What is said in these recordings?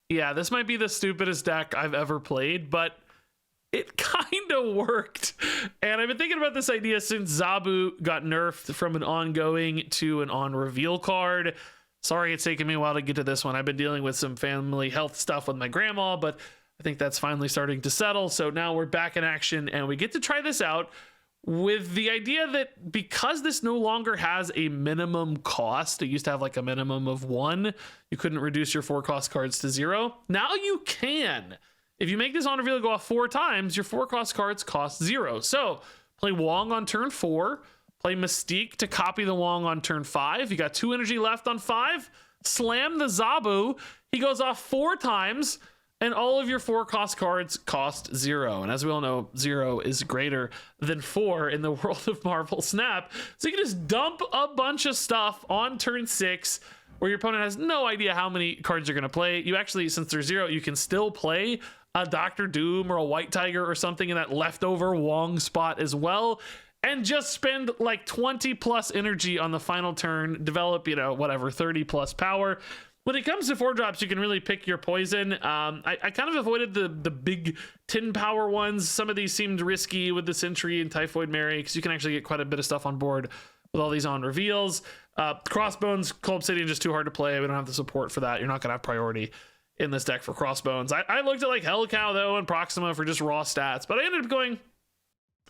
Yeah, this might be the stupidest deck I've ever played, but it kind of worked. And I've been thinking about this idea since Zabu got nerfed from an ongoing to an on reveal card. Sorry, it's taken me a while to get to this one. I've been dealing with some family health stuff with my grandma, but I think that's finally starting to settle. So now we're back in action and we get to try this out with the idea that because this no longer has a minimum cost, it used to have like a minimum of 1. You couldn't reduce your 4 cost cards to 0. Now you can. If you make this on reveal go off 4 times, your 4 cost cards cost 0. So play Wong on turn 4, play Mystique to copy the Wong on turn 5. You got 2 energy left on 5. Slam the Zabu. He goes off 4 times, and all of your 4 cost cards cost 0. And as we all know, 0 is greater than 4 in the world of Marvel Snap. So you can just dump a bunch of stuff on turn 6, where your opponent has no idea how many cards you're going to play. You actually, since they're 0, you can still play a Dr. Doom or a White Tiger or something in that leftover Wong spot as well, and just spend like 20 plus energy on the final turn, develop, you know, whatever, 30 plus power. When it comes to 4-drops, you can really pick your poison. I kind of avoided the big 10 power ones. Some of these seemed risky with the Sentry and Typhoid Mary, because you can actually get quite a bit of stuff on board with all these on reveals. Crossbones, Cold Obsidian, just too hard to play. We don't have the support for that. You're not going to have priority in this deck for Crossbones. I looked at like Hell Cow though and Proxima for just raw stats, but I ended up going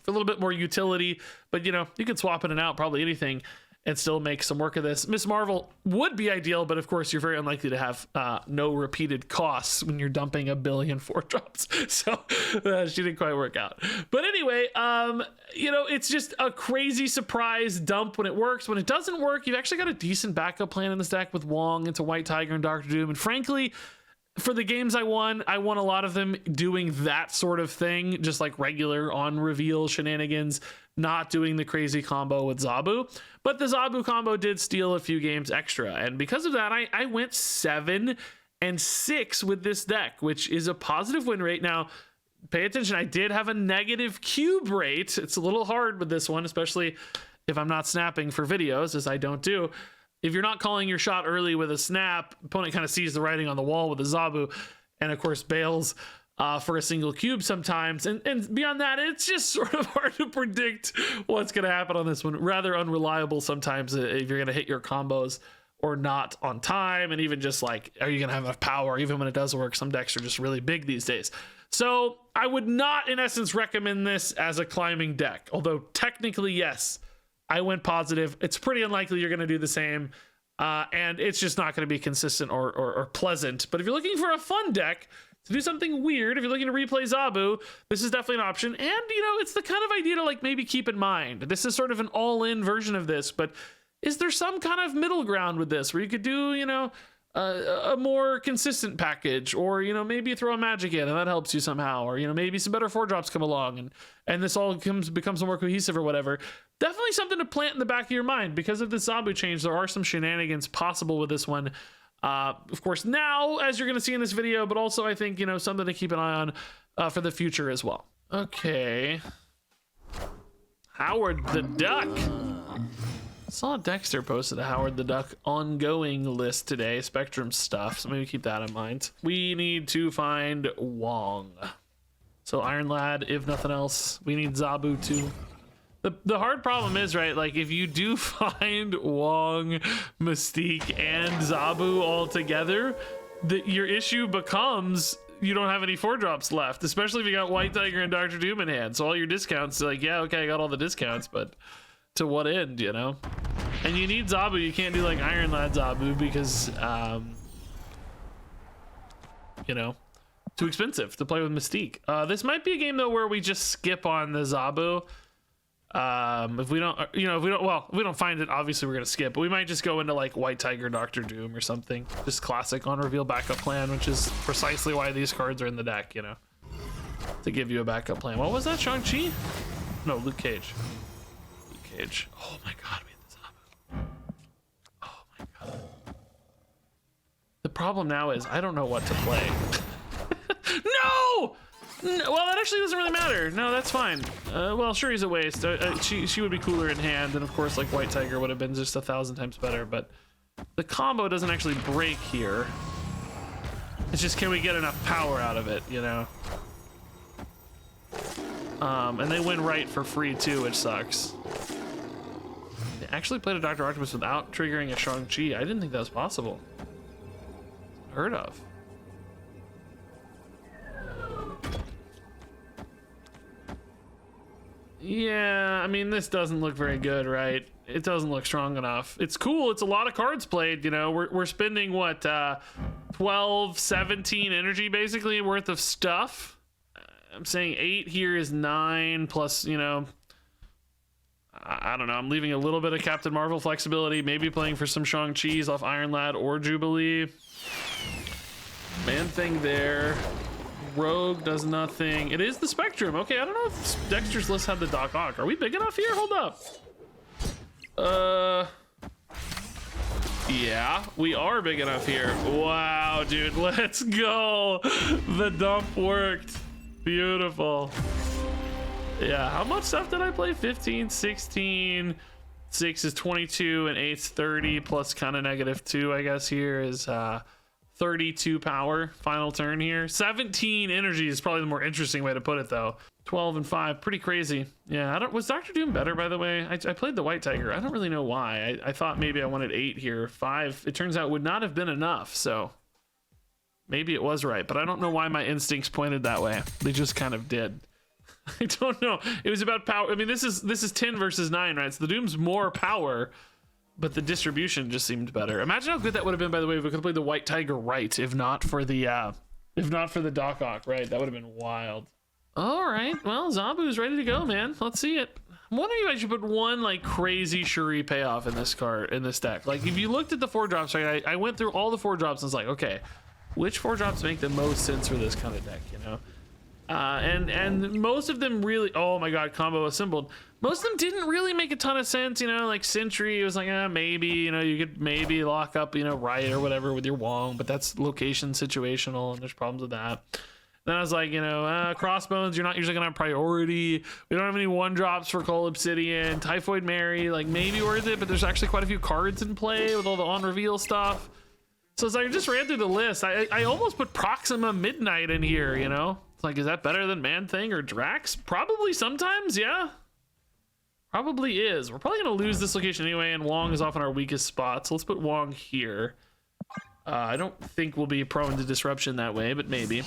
for a little bit more utility. But you know, you can swap in and out probably anything and still make some work of this. Miss Marvel would be ideal, but of course you're very unlikely to have no repeated costs when you're dumping 1 billion 4-drops. So she didn't quite work out. But anyway, you know, it's just a crazy surprise dump when it works. When it doesn't work, you've actually got a decent backup plan in this deck with Wong into White Tiger and Dr. Doom. And frankly, for the games I won a lot of them doing that sort of thing, just like regular on reveal shenanigans, not doing the crazy combo with Zabu. But the Zabu combo did steal a few games extra. And because of that, I went 7-6 with this deck, which is a positive win rate. Now, pay attention, I did have a negative cube rate. It's a little hard with this one, especially if I'm not snapping for videos, as I don't do. If you're not calling your shot early with a snap, opponent kind of sees the writing on the wall with the Zabu, and of course bails for a single cube sometimes. And beyond that, it's just sort of hard to predict what's going to happen on this one. Rather unreliable sometimes if you're going to hit your combos or not on time, and even just like, are you going to have enough power even when it does work? Some decks are just really big these days. So I would not, in essence, recommend this as a climbing deck, although technically, yes, I went positive. It's pretty unlikely you're going to do the same, and it's just not going to be consistent or pleasant. But if you're looking for a fun deck to do something weird, if you're looking to replay Zabu, this is definitely an option. And, you know, it's the kind of idea to like maybe keep in mind. This is sort of an all-in version of this, but is there some kind of middle ground with this where you could do, you know, a more consistent package, or, you know, maybe throw a magic in and that helps you somehow, or, you know, maybe some better 4-drops come along and this all becomes more cohesive or whatever. Definitely something to plant in the back of your mind. Because of the Zabu change, there are some shenanigans possible with this one. Of course, now, as you're going to see in this video, but also I think, you know, something to keep an eye on for the future as well. Okay. Howard the Duck. Saw Dexter posted a Howard the Duck ongoing list today, Spectrum stuff, so maybe keep that in mind. We need to find Wong. So Iron Lad, if nothing else. We need Zabu too. The hard problem is, right, like if you do find Wong, Mystique, and Zabu all together, your issue becomes you don't have any 4-drops left, especially if you got White Tiger and Dr. Doom in hand. So all your discounts, like, yeah, okay, I got all the discounts, but to what end, you know? And you need Zabu. You can't do like Iron Lad Zabu because, you know, too expensive to play with Mystique. This might be a game though where we just skip on the Zabu. If we don't, you know, if we don't find it, obviously we're gonna skip. But we might just go into like White Tiger, Dr. Doom, or something. Just classic on reveal backup plan, which is precisely why these cards are in the deck. You know, to give you a backup plan. What was that? Shang-Chi? No, Luke Cage. Oh my god, we had the Zabu. Oh my god. The problem now is I don't know what to play. No! Well, that actually doesn't really matter. No, that's fine. Well, sure, he's a waste. She would be cooler in hand, and of course, like White Tiger would have been just 1,000 times better. But the combo doesn't actually break here. It's just, can we get enough power out of it, you know? And they win right for free too, which sucks. They actually played a Dr. Octopus without triggering a Shang-Chi. I didn't think that was possible. Heard of. Yeah, I mean, this doesn't look very good, right? It doesn't look strong enough. It's cool. It's a lot of cards played, you know. We're spending, what, 12, 17 energy, basically, worth of stuff. I'm saying 8 here is 9, plus, you know, I don't know. I'm leaving a little bit of Captain Marvel flexibility. Maybe playing for some Shang-Chi's off Iron Lad or Jubilee. Man-Thing there. Rogue does nothing. It is the Spectrum. Okay, I don't know if Dexter's list had the Doc Ock. Are we big enough here? Hold up. Yeah, we are big enough here. Wow, dude, let's go. The dump worked. Beautiful. Yeah, how much stuff did I play? 15, 16, 6 is 22, and 8's 30, plus kind of -2, I guess here is 32 power. Final turn here. 17 energy is probably the more interesting way to put it, though. 12 and 5, pretty crazy. Yeah, was Dr. Doom better, by the way? I played the White Tiger. I don't really know why. I thought maybe I wanted 8 here. 5, it turns out, would not have been enough, so maybe it was right, but I don't know why my instincts pointed that way. They just kind of did. I don't know. It was about power. I mean, this is 10 versus 9, right? So the Doom's more power, but the distribution just seemed better. Imagine how good that would have been, by the way, if we could have played the White Tiger right, if not for the Doc Ock, right? That would have been wild. All right, well, Zabu's ready to go, man. Let's see it. I'm wondering if I should put one like crazy Shuri payoff in this card, in this deck. Like, if you looked at the 4-drops, right? I went through all the 4-drops and was like, okay, which 4-drops make the most sense for this kind of deck, you know? And most of them really, oh my god, combo assembled. Most of them didn't really make a ton of sense, you know, like Sentry, it was like, maybe, you know, you could maybe lock up, you know, Riot or whatever with your Wong, but that's location situational, and there's problems with that. Then I was like, you know, Crossbones, you're not usually gonna have priority. We don't have any 1-drops for Cole Obsidian. Typhoid Mary, like, maybe worth it, but there's actually quite a few cards in play with all the on-reveal stuff. So it's like, I just ran through the list. I almost put Proxima Midnight in here, you know? It's like, is that better than Man-Thing or Drax? Probably sometimes, yeah. Probably is. We're probably gonna lose this location anyway, and Wong is often our weakest spot, so let's put Wong here. I don't think we'll be prone to disruption that way, but maybe.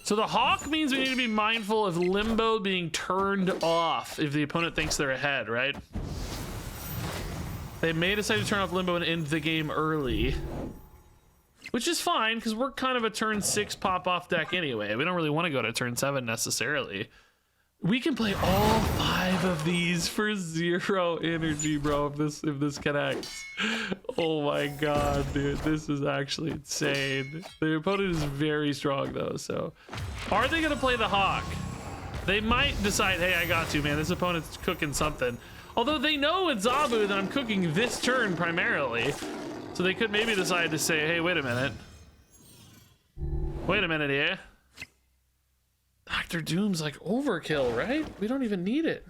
So the Hawk means we need to be mindful of Limbo being turned off if the opponent thinks they're ahead, right? They may decide to turn off Limbo and end the game early, which is fine because we're kind of a turn 6 pop-off deck anyway. We don't really want to go to turn 7 necessarily. We can play all 5 of these for 0 energy, bro, if this connects. Oh my god, dude, this is actually insane. The opponent is very strong though, so. Are they gonna play the Hawk? They might decide, hey, I got to, man, this opponent's cooking something. Although they know with Zabu that I'm cooking this turn primarily. So they could maybe decide to say, hey, wait a minute. Wait a minute here. Dr. Doom's like overkill, right? We don't even need it.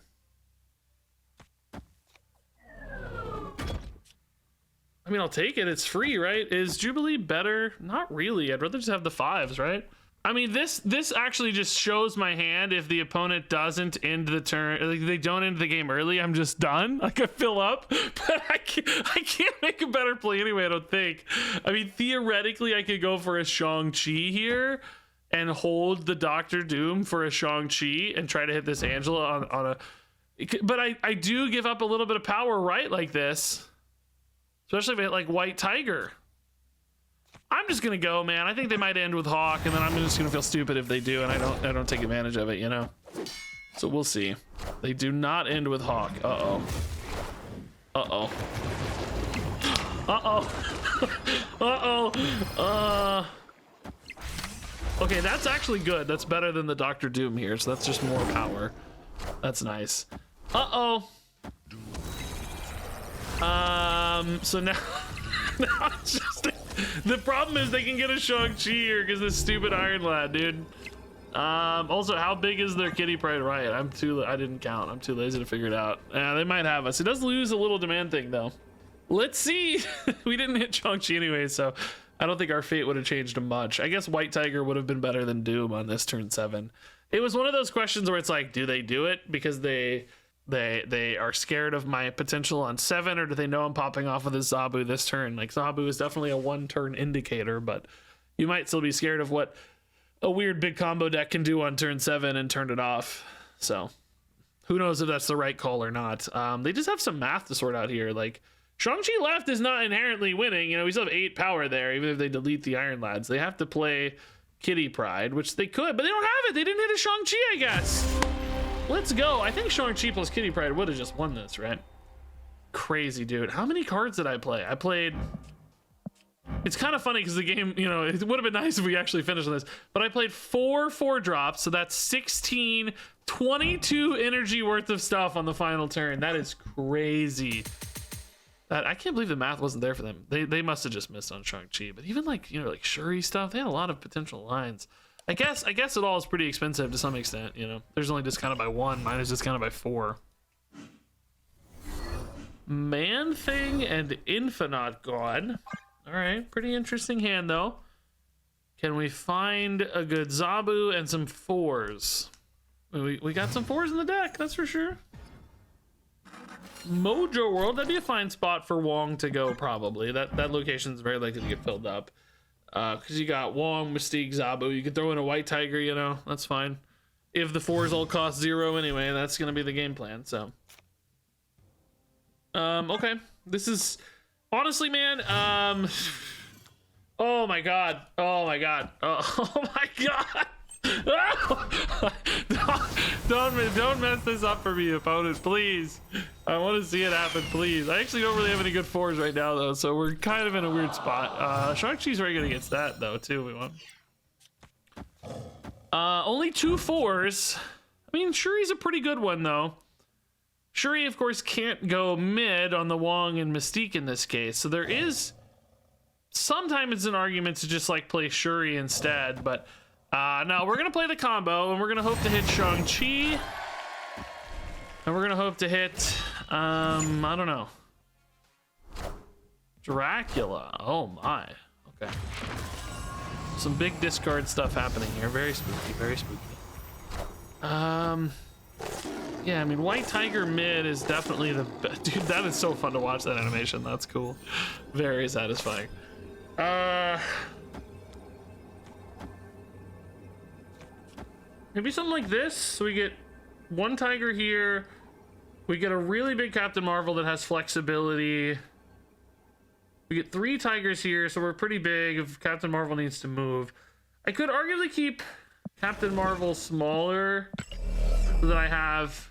I mean, I'll take it. It's free, right? Is Jubilee better? Not really. I'd rather just have the 5s, right? I mean, this actually just shows my hand. If the opponent doesn't end the turn, like they don't end the game early, I'm just done. Like, I fill up, but I can't make a better play anyway, I don't think. I mean, theoretically, I could go for a Shang-Chi here and hold the Dr. Doom for a Shang-Chi and try to hit this Angela on a... But I do give up a little bit of power, right, like this. Especially if I hit, like, White Tiger. I'm just gonna go, man. I think they might end with Hawk, and then I'm just gonna feel stupid if they do, and I don't take advantage of it, you know? So we'll see. They do not end with Hawk. Uh-oh. Uh-oh. Uh-oh. Uh-oh. Okay, that's actually good. That's better than the Dr. Doom here, so that's just more power. That's nice. Uh-oh. So now it's just... The problem is they can get a Shang-Chi here because this stupid Iron Lad, dude. Also, how big is their Kitty Pride Riot? I didn't count. I'm too lazy to figure it out. They might have us. It does lose a little demand thing, though. Let's see. We didn't hit Shang-Chi anyway, so I don't think our fate would have changed much. I guess White Tiger would have been better than Doom on this turn 7. It was one of those questions where it's like, do they do it because they are scared of my potential on 7, or do they know I'm popping off with this Zabu this turn? Like, Zabu is definitely a 1-turn indicator, but you might still be scared of what a weird big combo deck can do on turn 7 and turn it off. So who knows if that's the right call or not. They just have some math to sort out here. Like, Shang-Chi left is not inherently winning. You know, we still have 8 power there, even if they delete the Iron Lads. They have to play Kitty Pride, which they could, but they don't have it. They didn't hit a Shang-Chi, I guess. Let's go. I think Shang-Chi plus Kitty Pride would have just won this, right? Crazy, dude. How many cards did I play? I played... It's kind of funny because the game, you know, it would have been nice if we actually finished on this, but I played 4 4-drops, so that's 16, 22 energy worth of stuff on the final turn. That is crazy. I can't believe the math wasn't there for them. They must have just missed on Shang-Chi. But even like, you know, like Shuri stuff, they had a lot of potential lines. I guess it all is pretty expensive to some extent, you know. There's only discounted by 1, mine is discounted by 4. Man Thing and Infinite God. All right, pretty interesting hand though. Can we find a good Zabu and some 4s? We got some 4s in the deck, that's for sure. Mojo World, that'd be a fine spot for Wong to go, probably. That location is very likely to get filled up. Because you got Wong, Mystique, Zabu. You could throw in a White Tiger, you know, that's fine. If the 4s all cost 0 anyway, that's going to be the game plan, so. Okay. This is, honestly, man, oh my god. Oh my god. Oh my god. Don't mess this up for me, opponent, please. I want to see it happen, please. I actually don't really have any good 4s right now though, so we're kind of in a weird spot. Shang-Chi's very good against that though too. We want only 2 4s. I mean, Shuri's a pretty good one though. Shuri of course can't go mid on the Wong and Mystique in this case, so there is sometimes it's an argument to just like play Shuri instead, but no, we're gonna play the combo and we're gonna hope to hit Shang-Chi. And we're gonna hope to hit, I don't know. Dracula, oh my, okay. Some big discard stuff happening here, very spooky, very spooky. Yeah, I mean, White Tiger mid is definitely the best. Dude, that is so fun to watch that animation, that's cool. Very satisfying. Maybe something like this, so we get 1 Tiger here, we get a really big Captain Marvel that has flexibility, we get 3 Tigers here, so we're pretty big if Captain Marvel needs to move. I could arguably keep Captain Marvel smaller so that I have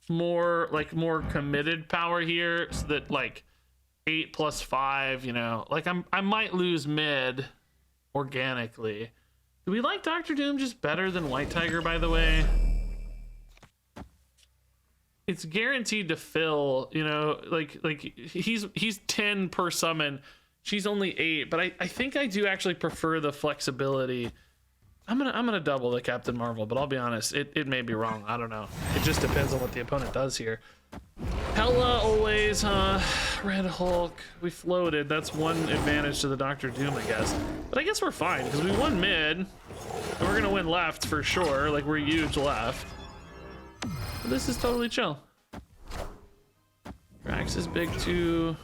more committed power here, so that like 8 plus 5, you know, like I might lose mid organically. Do we like Dr. Doom just better than White Tiger, by the way? It's guaranteed to fill, you know, like he's 10 per summon. She's only 8, but I think I do actually prefer the flexibility. I'm gonna double the Captain Marvel, but I'll be honest, it may be wrong. I don't know. It just depends on what the opponent does here. Hella always, huh? Red Hulk. We floated. That's one advantage to the Dr. Doom, I guess. But I guess we're fine, because we won mid. And we're gonna win left for sure. Like, we're huge left. But this is totally chill. Drax is big too.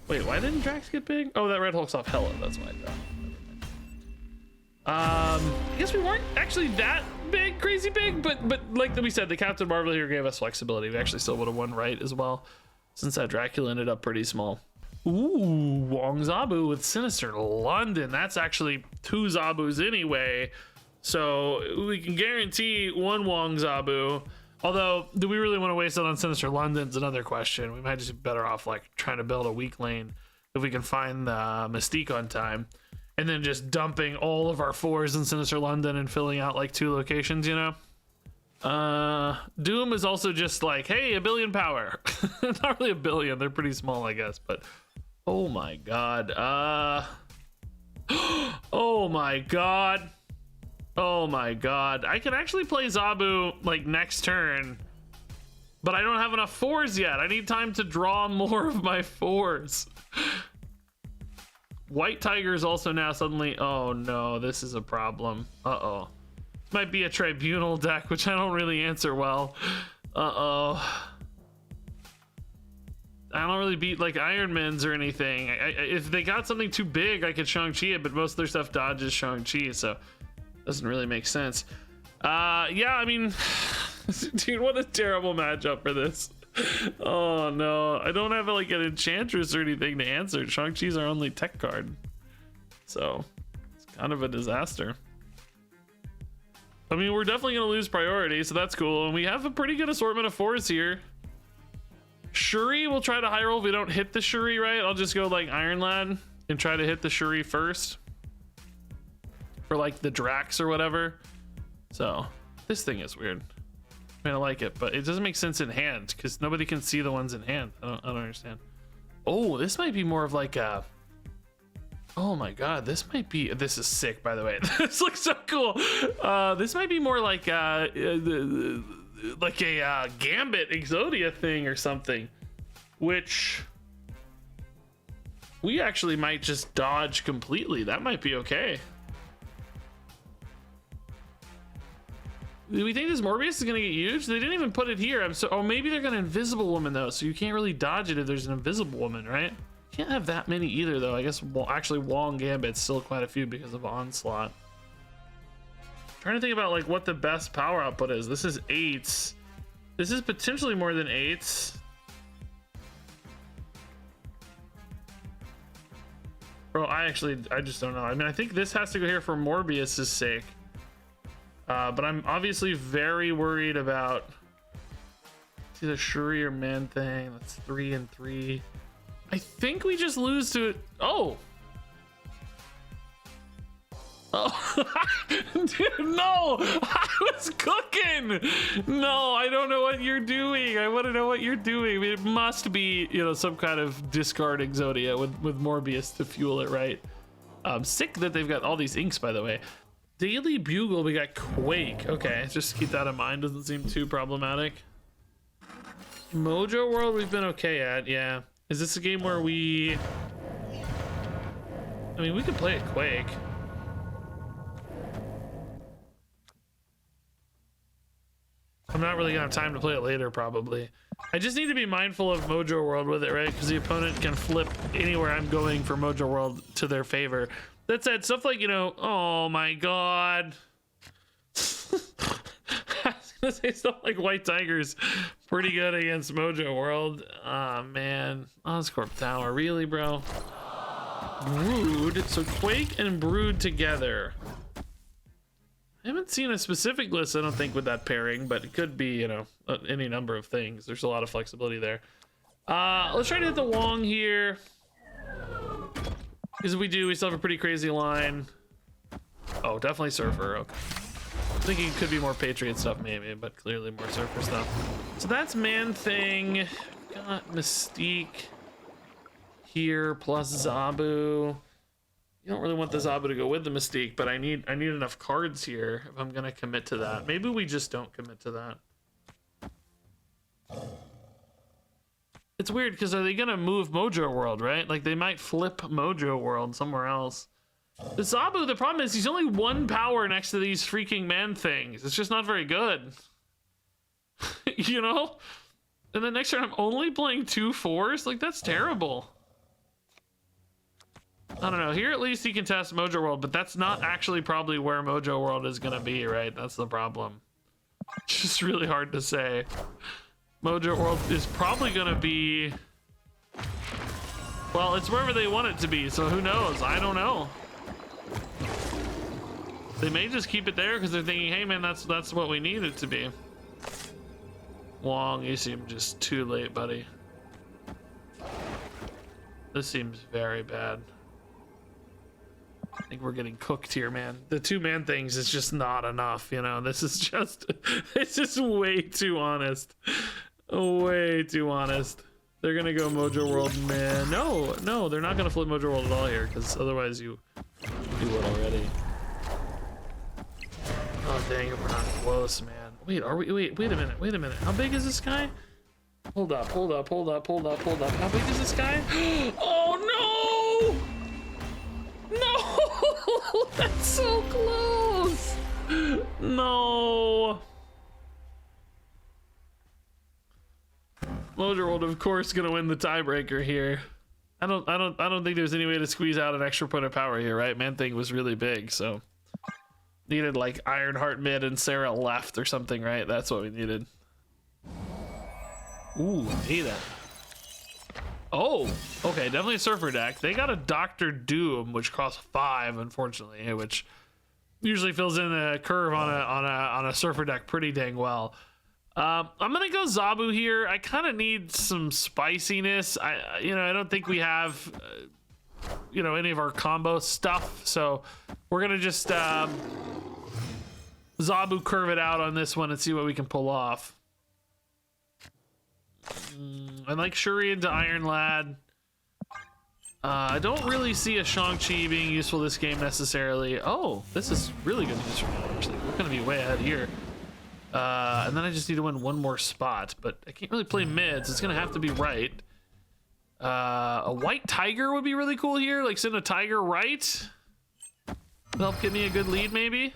Wait, why didn't Drax get big? Oh, that Red Hulk's off Hella. That's why I thought. I guess we weren't actually that big, crazy big, but like we said, the Captain Marvel here gave us flexibility. We actually still would have won right as well, since that Dracula ended up pretty small. Ooh, Wong Zabu with Sinister London. That's actually 2 Zabus anyway, so we can guarantee 1 Wong Zabu. Although, do we really want to waste it on Sinister London's another question. We might just be better off like trying to build a weak lane if we can find the Mystique on time. And then just dumping all of our 4s in Sinister London and filling out like 2 locations, you know? Doom is also just like, hey, 1 billion power. Not really 1 billion, they're pretty small, I guess, but oh my god. Oh my god. Oh my god. I could actually play Zabu like next turn, But I don't have enough fours yet. I need time to draw more of my fours. White Tiger is also now suddenly... Oh no, this is a problem. Uh-oh. This might be a Tribunal deck, which I don't really answer well. Uh-oh. I don't really beat like Ironmans or anything. If they got something too big, I could Shang-Chi it, but most of their stuff dodges Shang-Chi, so it doesn't really make sense. Yeah, I mean... Dude, what a terrible matchup for this. Oh no, I don't have like an Enchantress or anything to answer. Shang-Chi's our only tech card, so it's kind of a disaster. I mean, we're definitely gonna lose priority, so that's cool, and we have a pretty good assortment of fours here. Shuri, we'll try to high roll. If we don't hit the Shuri, right, I'll just go like Iron Lad and try to hit the Shuri first for like the Drax or whatever. So this thing is weird. I mean, I like it, but it doesn't make sense in hand because nobody can see the ones in hand. I don't understand. Oh, this might be more of like a... Oh my god, this might be... This is sick, by the way. This looks so cool. This might be more like a Gambit Exodia thing or something, which we actually might just dodge completely. That might be okay. Do we think this Morbius is gonna get used? They didn't even put it here. Oh, maybe they're gonna Invisible Woman though, so you can't really dodge it if there's an Invisible Woman, right? Can't have that many either though. I guess, well, actually Wong Gambit's still quite a few because of Onslaught. Trying to think about like what the best power output is. This is 8s. This is potentially more than 8s. Bro, I just don't know. I mean, I think this has to go here for Morbius's sake. But I'm obviously very worried about the Shuri or Man Thing. That's 3 and 3. I think we just lose to it. Oh. Oh. Dude, no. I was cooking. No, I don't know what you're doing. I want to know what you're doing. I mean, it must be, you know, some kind of discard Exodia with Morbius to fuel it, right? Sick that they've got all these inks, by the way. Daily Bugle, we got Quake. Okay, just keep that in mind. Doesn't seem too problematic. Mojo World, we've been okay at. Yeah. Is this a game where we... I mean, we could play it Quake. I'm not really gonna have time to play it later, probably. I just need to be mindful of Mojo World with it, right? Because the opponent can flip anywhere I'm going for Mojo World to their favor. That said, stuff like, you know, oh my god. I was gonna say stuff like White Tiger's pretty good against Mojo World. Oh man. Oscorp Tower, really, bro? Brood. So Quake and Brood together. I haven't seen a specific list, I don't think, with that pairing, but it could be, you know, any number of things. There's a lot of flexibility there. Let's try to hit the Wong here. Because if we do, we still have a pretty crazy line. Oh, definitely Surfer. Okay. I'm thinking it could be more Patriot stuff, maybe, but clearly more Surfer stuff. So that's Man Thing. Got Mystique here plus Zabu. You don't really want the Zabu to go with the Mystique, but I need enough cards here if I'm gonna commit to that. Maybe we just don't commit to that. It's weird because are they gonna move Mojo World, right? Like they might flip Mojo World somewhere else. The Zabu, the problem is he's only 1 power next to these freaking Man Things. It's just not very good. You know? And then next turn I'm only playing 2 4s? Like that's terrible. I don't know. Here at least he can test Mojo World, but that's not actually probably where Mojo World is gonna be, right? That's the problem. It's just really hard to say. Mojo World is probably gonna be... Well, it's wherever they want it to be, so who knows? I don't know. They may just keep it there because they're thinking, hey man, that's what we need it to be. Wong, you seem just too late, buddy. This seems very bad. I think we're getting cooked here, man. The 2 Man Things is just not enough, you know? This is just... It's just way too honest. Way too honest. They're gonna go Mojo World, man. No, they're not gonna flip Mojo World at all here, because otherwise you would already. Oh dang it, we're not close, man. Wait, are we? Wait a minute. How big is this guy? Hold up. How big is this guy? Oh no! No! That's so close! No! Mojo World, of course, gonna win the tiebreaker here. I don't think there's any way to squeeze out an extra point of power here, right? Man-Thing was really big, so needed like Ironheart mid and Sarah left or something, right? That's what we needed. Ooh, Ada. Oh, okay, definitely a Surfer deck. They got a Dr. Doom, which costs 5, unfortunately, which usually fills in the curve on a Surfer deck pretty dang well. I'm gonna go Zabu here. I kind of need some spiciness. I don't think we have, any of our combo stuff, so we're gonna just Zabu curve it out on this one and see what we can pull off. I like Shuri into Iron Lad. I don't really see a Shang-Chi being useful this game necessarily. Oh, this is really good news for me, actually. We're gonna be way ahead here. And then I just need to win one more spot, but I can't really play mids. It's gonna have to be right. A white tiger would be really cool here. Like send a tiger right. Help get me a good lead, maybe.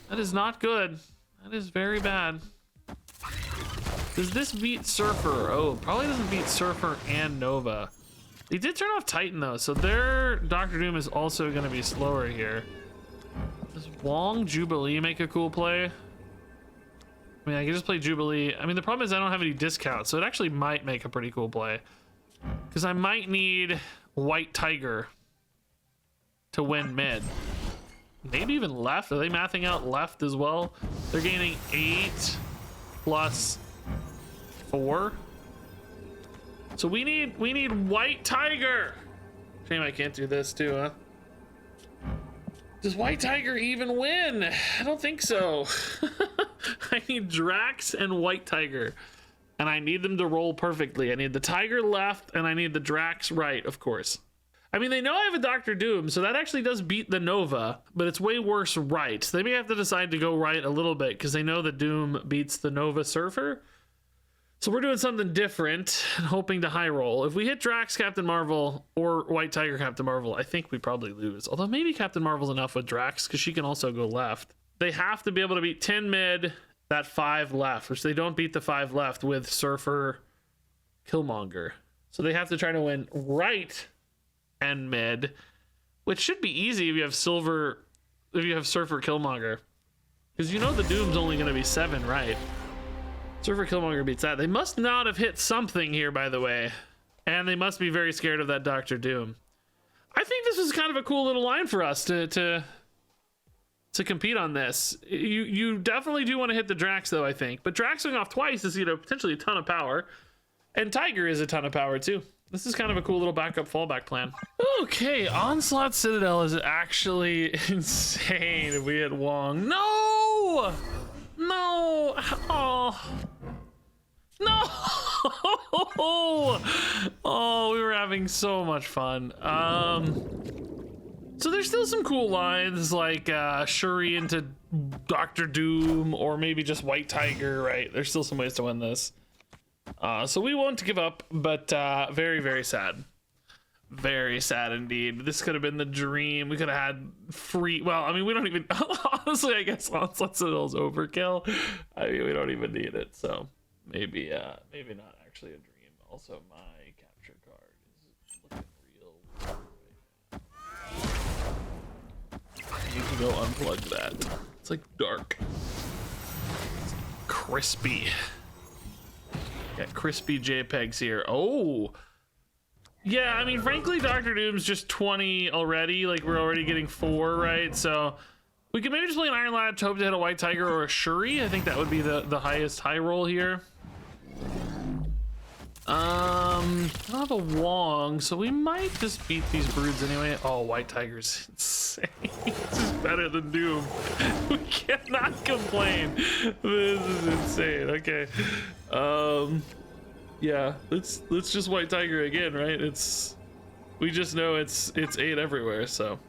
That is not good. That is very bad. Does this beat Surfer? Oh, probably doesn't beat Surfer and Nova. They did turn off Titan though, so their Dr. Doom is also gonna be slower here. Does Wong Jubilee make a cool play? I mean, I can just play Jubilee. I mean, the problem is I don't have any discounts, so it actually might make a pretty cool play. Because I might need White Tiger to win mid. Maybe even left. Are they mathing out left as well? They're gaining 8 plus 4. So we need White Tiger. Shame I can't do this too, huh? Does White Tiger even win? I don't think so. I need Drax and White Tiger, and I need them to roll perfectly. I need the Tiger left, and I need the Drax right, of course. I mean, they know I have a Dr. Doom, so that actually does beat the Nova, but it's way worse right. So they may have to decide to go right a little bit, because they know the Doom beats the Nova Surfer. So we're doing something different, hoping to high roll. If we hit Drax Captain Marvel or White Tiger Captain Marvel, I think we probably lose. Although maybe Captain Marvel's enough with Drax, because she can also go left. They have to be able to beat 10 mid, that 5 left, which they don't beat the 5 left with Surfer Killmonger. So they have to try to win right and mid, which should be easy if you have Surfer Killmonger. Because you know the Doom's only going to be 7, right? Surfer Killmonger beats that. They must not have hit something here, by the way. And they must be very scared of that Dr. Doom. I think this is kind of a cool little line for us to compete on this. You definitely do want to hit the Drax, though, I think. But Drax going off twice is, potentially a ton of power. And Tiger is a ton of power, too. This is kind of a cool little backup fallback plan. Okay, Onslaught Citadel is actually insane if we hit Wong. No! No! Oh. No! Oh, we were having so much fun. So there's still some cool lines like Shuri into Dr. Doom, or maybe just White Tiger, right? There's still some ways to win this. So we won't give up, but very, very sad. Very sad indeed. This could have been the dream. We could have had free. Well, I mean, we don't even. Honestly, I guess Onslaught Citadel's overkill. I mean, we don't even need it. So maybe not actually a dream. Also, my capture card is looking real. You can go unplug that. It's like dark. It's crispy. Got crispy JPEGs here. Oh. Yeah, I mean, frankly, Dr. Doom's just 20 already. Like, we're already getting 4, right? So we could maybe just play an Iron Lad to hope to hit a White Tiger or a Shuri. I think that would be the highest high roll here. I don't have a Wong, so we might just beat these broods anyway. Oh, White Tiger's insane. This is better than Doom. We cannot complain. This is insane. Okay. Yeah, let's just White Tiger again, right? We just know it's 8 everywhere, so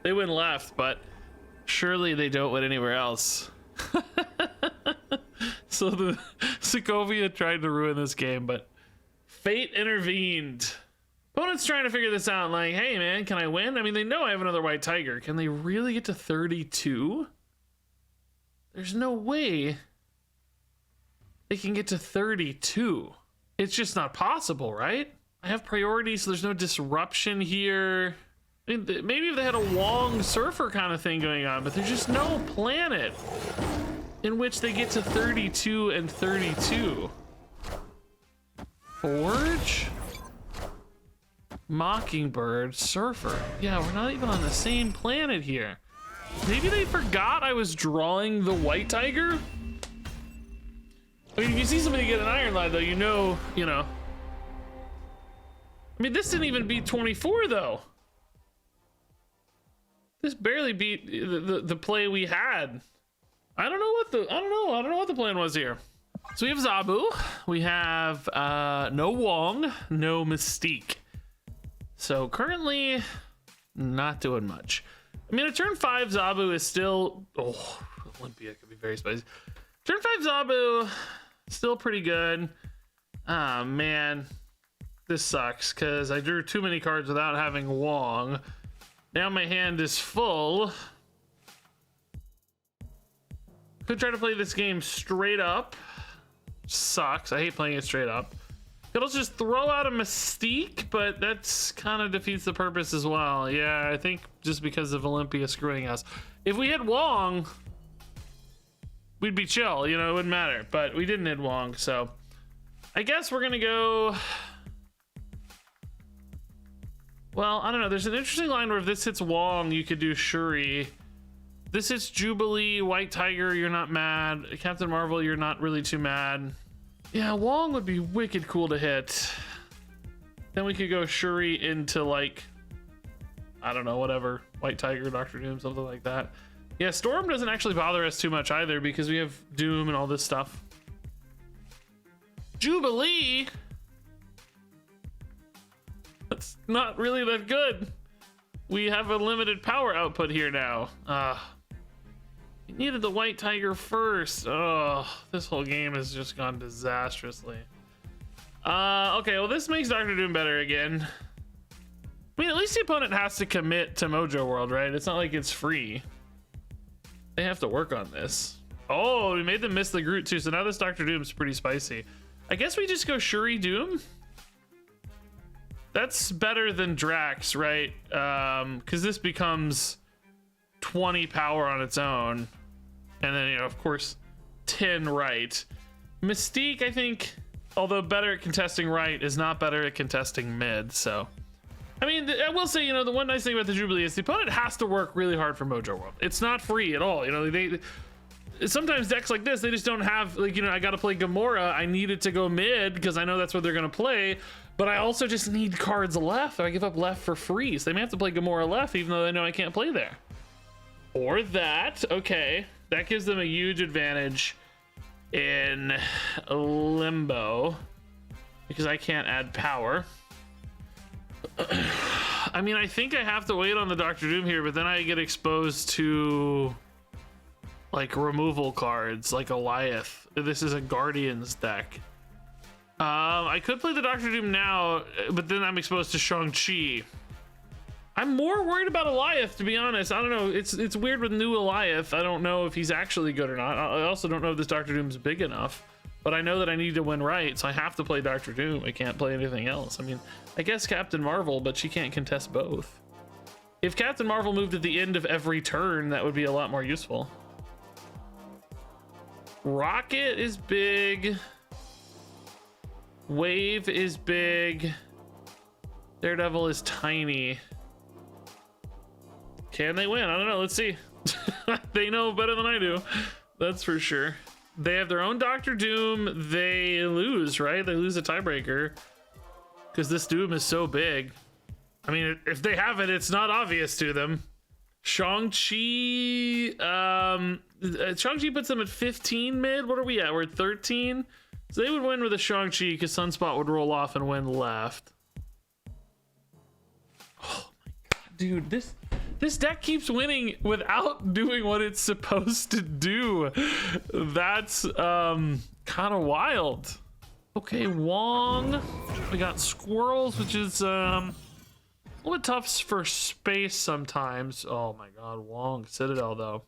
they win left, but surely they don't win anywhere else. So Sokovia tried to ruin this game, but fate intervened. Opponent's trying to figure this out, like, hey man, can I win? I mean, they know I have another white tiger. Can they really get to 32? There's no way they can get to 32. It's just not possible, right? I have priority, so there's no disruption here. I mean, maybe if they had a Wong Surfer kind of thing going on, but there's just no planet in which they get to 32 and 32. Forge? Mockingbird, Surfer. Yeah, we're not even on the same planet here. Maybe they forgot I was drawing the white tiger? I mean, if you see somebody get an iron line, though, you know. I mean, this didn't even beat 24, though. This barely beat the play we had. I don't know what the plan was here. So we have Zabu. We have no Wong, no Mystique. So currently, not doing much. I mean, a turn 5 Zabu is still... Oh, Olympia could be very spicy. Turn 5 Zabu, still pretty good. Ah, man. This sucks, because I drew too many cards without having Wong. Now my hand is full. Could try to play this game straight up. Sucks. I hate playing it straight up. Could also just throw out a Mystique, but that's kind of defeats the purpose as well. Yeah, I think just because of Olympia screwing us. If we had Wong, we'd be chill, you know, it wouldn't matter. But we didn't hit Wong, so I guess we're gonna go. Well, I don't know. There's an interesting line where if this hits Wong, you could do Shuri. This hits Jubilee, White Tiger, you're not mad. Captain Marvel, you're not really too mad. Yeah, Wong would be wicked cool to hit. Then we could go Shuri into, like, I don't know, whatever. White Tiger, Dr. Doom, something like that. Yeah, Storm doesn't actually bother us too much either because we have Doom and all this stuff. Jubilee? That's not really that good. We have a limited power output here now. We needed the White Tiger first. Oh, this whole game has just gone disastrously. Okay, well, this makes Dr. Doom better again. I mean, at least the opponent has to commit to Mojo World, right? It's not like it's free. They have to work on this. Oh, we made them miss the Groot too, so now this Dr. Doom's pretty spicy. I guess we just go Shuri Doom. That's better than Drax, right? Because this becomes 20 power on its own. And then, you know, of course, 10 right. Mystique, I think, although better at contesting right, is not better at contesting mid. So, I mean, I will say, you know, the one nice thing about the Jubilee is the opponent has to work really hard for Mojo World. It's not free at all. You know, they sometimes decks like this, they just don't have, like, you know, I got to play Gamora. I need it to go mid because I know that's what they're going to play. But I also just need cards left. I give up left for free. So they may have to play Gamora left even though they know I can't play there. Or that. Okay. That gives them a huge advantage in Limbo because I can't add power. I mean, I think I have to wait on the Dr. Doom here, but then I get exposed to like removal cards like Goliath. This is a Guardians deck. I could play the Dr. Doom now, but then I'm exposed to Shang-Chi. I'm more worried about Goliath, to be honest. I don't know. It's weird with new Goliath. I don't know if he's actually good or not. I also don't know if this Dr. Doom's big enough. But I know that I need to win right, so I have to play Dr. Doom. I can't play anything else. I mean, I guess Captain Marvel, but she can't contest both. If Captain Marvel moved at the end of every turn, that would be a lot more useful. Rocket is big. Wave is big. Daredevil is tiny. Can they win? I don't know. Let's see. They know better than I do. That's for sure. They have their own Dr. Doom. They lose, right? They lose a tiebreaker because this Doom is so big. I mean, if they have it, it's not obvious to them. Shang-Chi, Shang-Chi puts them at 15 mid. What are we at? We're at 13. So they would win with a Shang-Chi because Sunspot would roll off and win left. Oh my god, dude, This deck keeps winning without doing what it's supposed to do. That's kind of wild. Okay, Wong. We got Squirrels, which is a little bit tough for space sometimes. Oh my god, Wong. Citadel, though.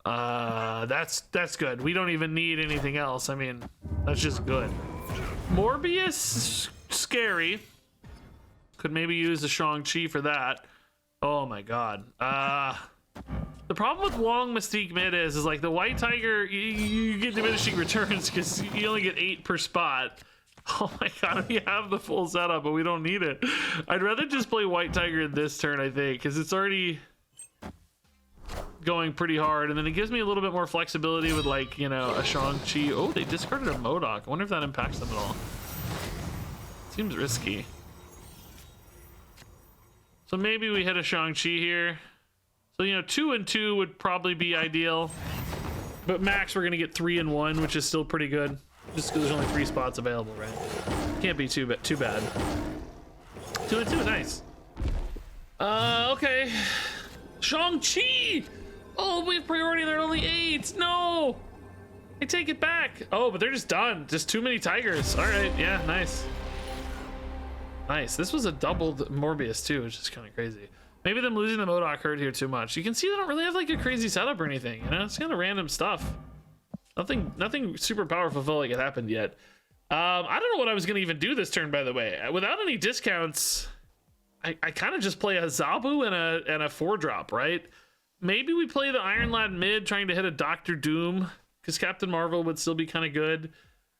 That's good. We don't even need anything else. I mean, that's just good. Morbius, scary. Could maybe use the Shang-Chi for that. Oh my god. The problem with Wong Mystique mid is like the White Tiger, you get diminishing returns because you only get 8 per spot. Oh my god, we have the full setup, but we don't need it. I'd rather just play White Tiger this turn, I think, because it's already going pretty hard, and then it gives me a little bit more flexibility with, like, you know, a Shang-Chi. Oh, they discarded a MODOK. I wonder if that impacts them at all. Seems risky. So maybe we hit a Shang-Chi here. So, you know, 2 and 2 would probably be ideal. But max, we're going to get 3 and 1, which is still pretty good. Just because there's only 3 spots available, right? Can't be too bad. 2 and 2, nice. Okay. Shang-Chi! Oh, we have priority, they're only 8. No! I take it back. Oh, but they're just done. Just too many tigers. All right, yeah, nice. Nice. This was a doubled Morbius too, which is kind of crazy. Maybe them losing the MODOK hurt here too much. You can see they don't really have like a crazy setup or anything, you know? It's kind of random stuff. Nothing super powerful felt like it happened yet. I don't know what I was gonna even do this turn, by the way. Without any discounts, I kind of just play a Zabu and a 4-drop, right? Maybe we play the Iron Lad mid, trying to hit a Doctor Doom, because Captain Marvel would still be kind of good.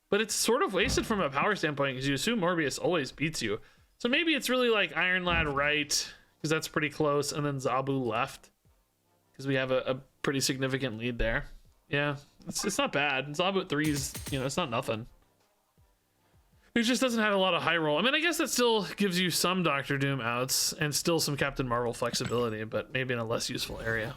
But it's sort of wasted from a power standpoint, because you assume Morbius always beats you. So maybe it's really like Iron Lad right, because that's pretty close, and then Zabu left, because we have a pretty significant lead there. Yeah, it's not bad. Zabu at 3's, you know, it's not nothing. It just doesn't have a lot of high roll. I mean, I guess that still gives you some Doctor Doom outs and still some Captain Marvel flexibility, but maybe in a less useful area.